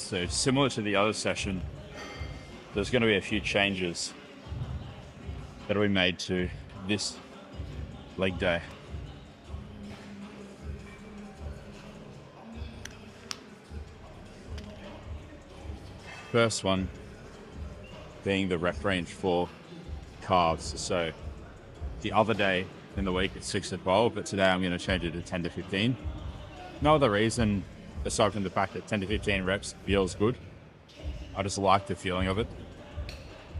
So similar to the other session, there's going to be a few changes that we made to this leg day. First one being the rep range for calves. So the other day in the week it's 6 to 12, but today I'm going to change it to 10 to 15. No other reason aside from the fact that 10 to 15 reps feels good. I just like the feeling of it.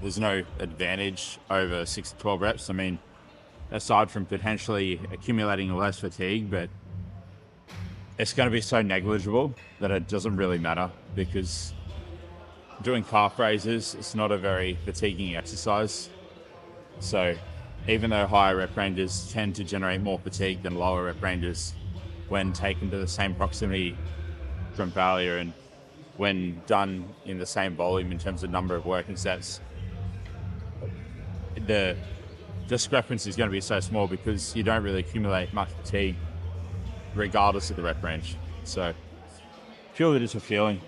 There's no advantage over 6 to 12 reps. I mean, aside from potentially accumulating less fatigue, but it's going to be so negligible that it doesn't really matter, because doing calf raises, it's not a very fatiguing exercise. So even though higher rep ranges tend to generate more fatigue than lower rep ranges when taken to the same proximity from failure and when done in the same volume in terms of number of working sets, the discrepancy is going to be so small because you don't really accumulate much fatigue regardless of the rep range. So purely just a feeling.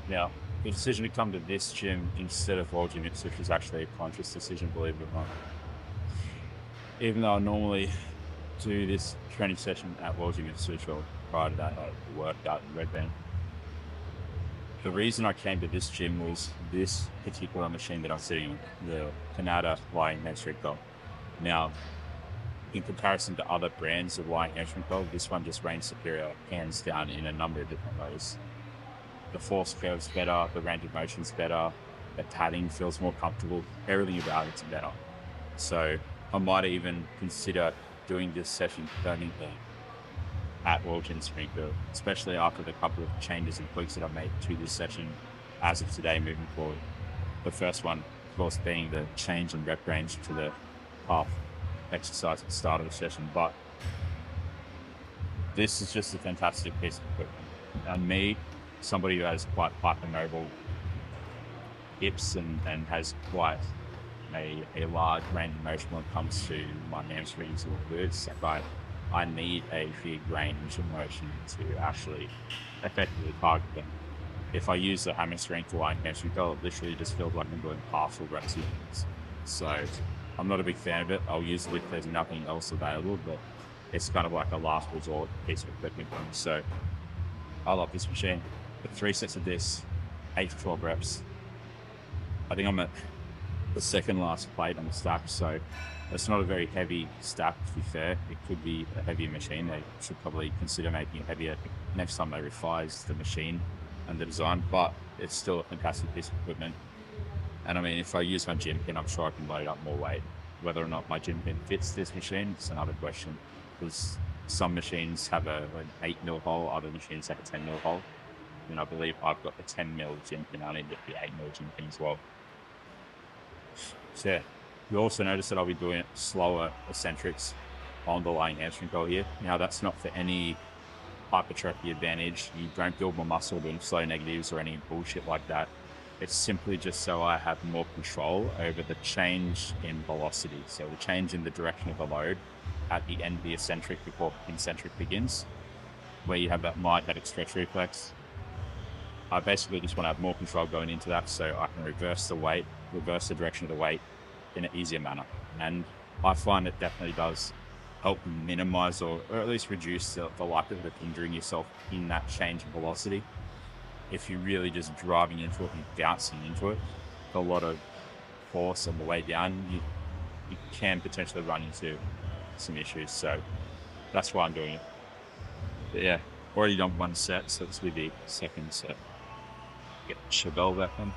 Now, the decision to come to this gym instead of World Gym Ipswich was actually a conscious decision, believe it or not. Even though I normally do this training session at World Gym Ipswich, or prior to that I worked out in Red Band, the reason I came to this gym was this particular machine that I'm sitting on, the Canada lying hamstring curl. Now, in comparison to other brands of lying hamstring curl, this one just reigns superior, hands down, in a number of different ways. The force curve's better, the range of motion's better, The padding feels more comfortable. Everything about it's better. So I might even consider doing this session permanently at Wilton Springfield, especially after the couple of changes and tweaks that I've made to this session as of today moving forward. The first one, of course, being the change in rep range to the half exercise at the start of the session. But this is just a fantastic piece of equipment. And me, somebody who has quite hypermobile hips and has quite a large range of motion when it comes to my hamstrings or glutes, but I need a big range of motion to actually effectively target them. If I use the hamstring for one hamstring curl, it literally just feels like I'm doing partial reps. So I'm not a big fan of it. I'll use it if there's nothing else available, but it's kind of like a last resort piece of equipment. So I love this machine. The 3 sets of this, 8 to 12 reps. I think I'm at the second last plate on the stack, so it's not a very heavy stack, to be fair. It could be a heavier machine. They should probably consider making it heavier next time they revise the machine and the design, but it's still a fantastic piece of equipment. And I mean, if I use my gym pin, I'm sure I can load up more weight. Whether or not my gym pin fits this machine, it's another question, because some machines have an 8 mil hole, other machines have a 10 mil hole. And I believe I've got the 10 mil gym pin. I need the 8 mil gym pin as well. So yeah, you also notice that I'll be doing slower eccentrics on the lying hamstring curl here. Now that's not for any hypertrophy advantage. You don't build more muscle doing slow negatives or any bullshit like that. It's simply just so I have more control over the change in velocity. So the change in the direction of the load at the end of the eccentric before concentric begins, where you have that myotatic stretch reflex. I basically just want to have more control going into that so I can reverse the direction of the weight in an easier manner. And I find it definitely does help minimize or at least reduce the likelihood of injuring yourself in that change in velocity. If you're really just driving into it and bouncing into it, a lot of force on the way down, you can potentially run into some issues. So that's why I'm doing it. But yeah, already done one set, so this will be the second set. Get Chevelle back on.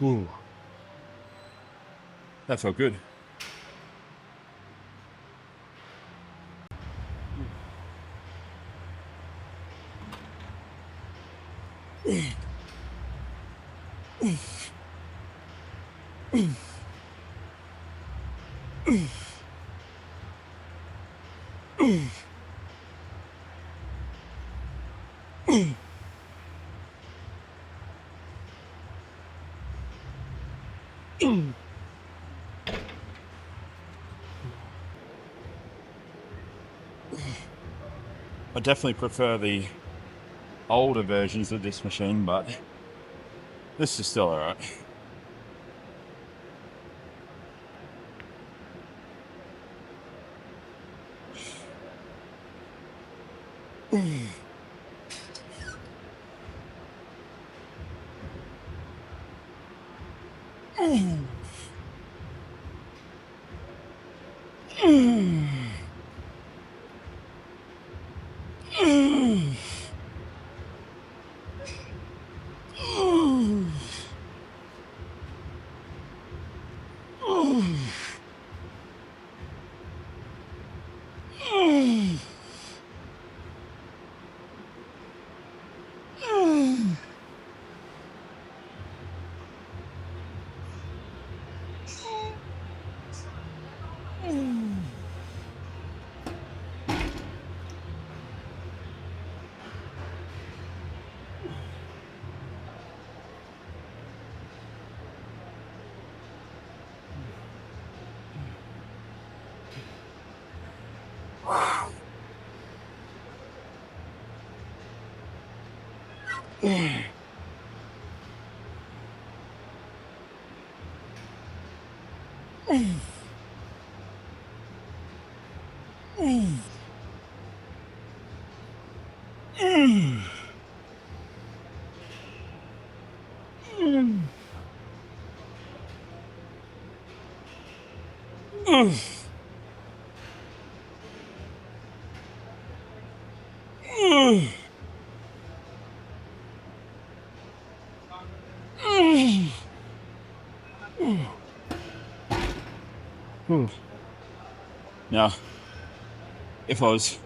Ooh. That felt good. I definitely prefer the older versions of this machine, but this is still alright. Now, if I was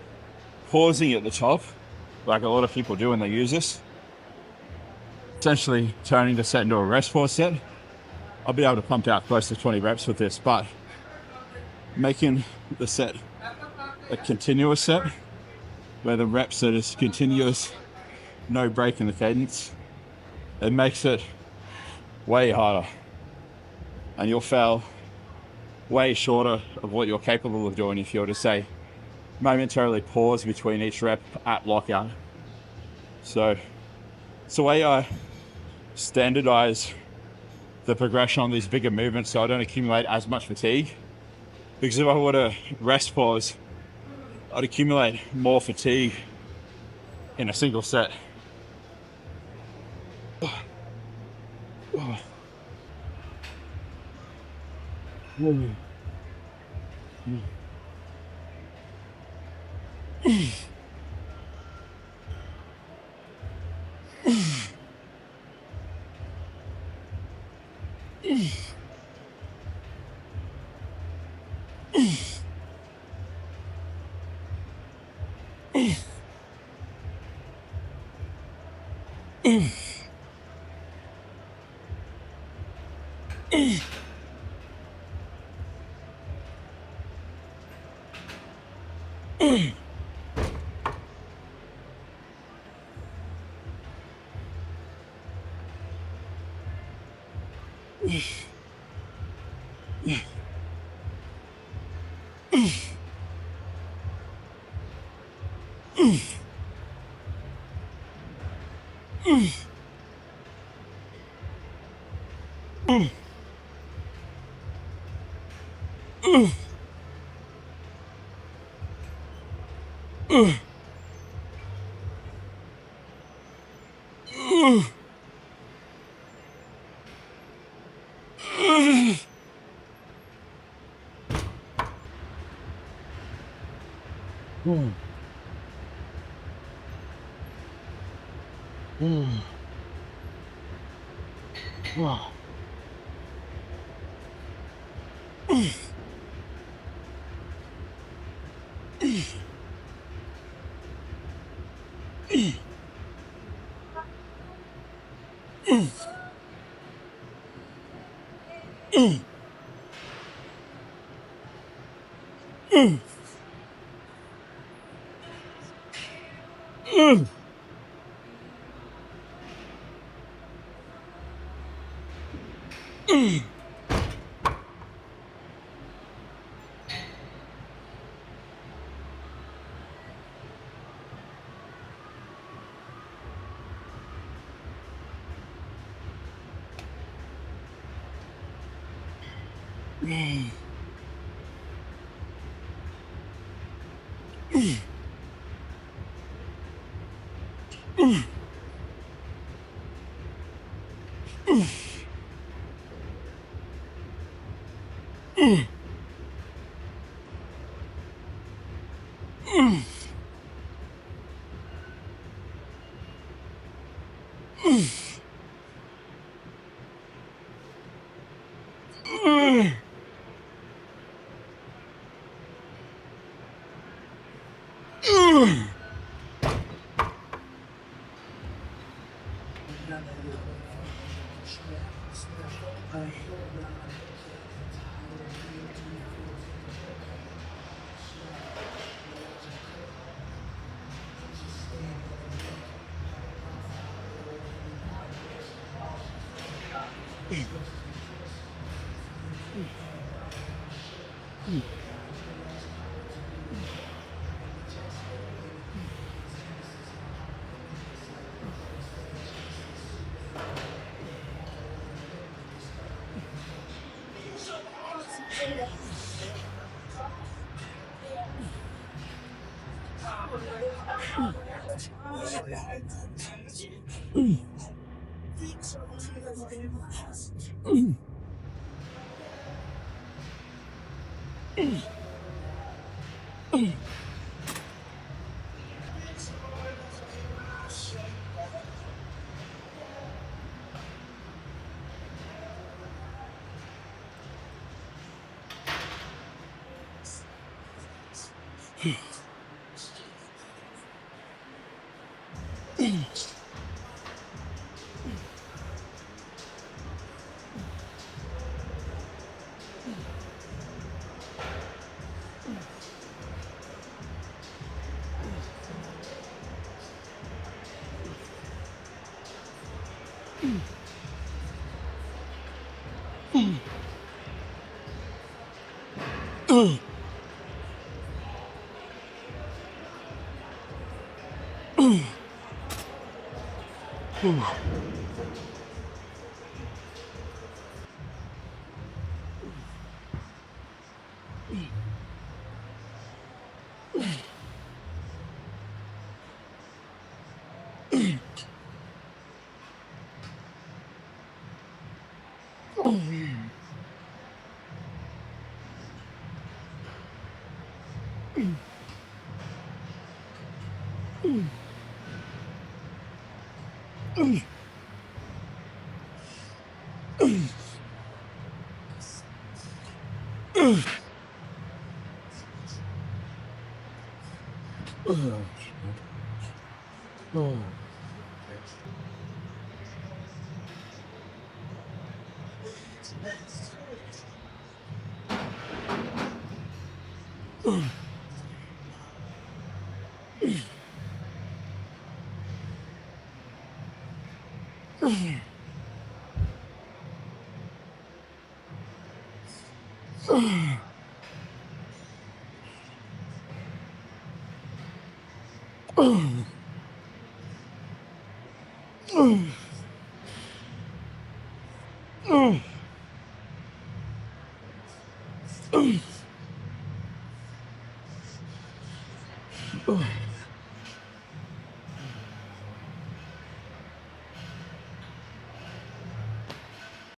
pausing at the top, like a lot of people do when they use this, essentially turning the set into a rest pause set, I'll be able to pump out close to 20 reps with this, but making the set a continuous set, where the reps are just continuous, no break in the cadence, it makes it way harder. And you'll fail way shorter of what you're capable of doing if you're to say momentarily pause between each rep at lockout. So it's the way I standardize the progression on these bigger movements so I don't accumulate as much fatigue. Because if I were to rest pause, I'd accumulate more fatigue in a single set.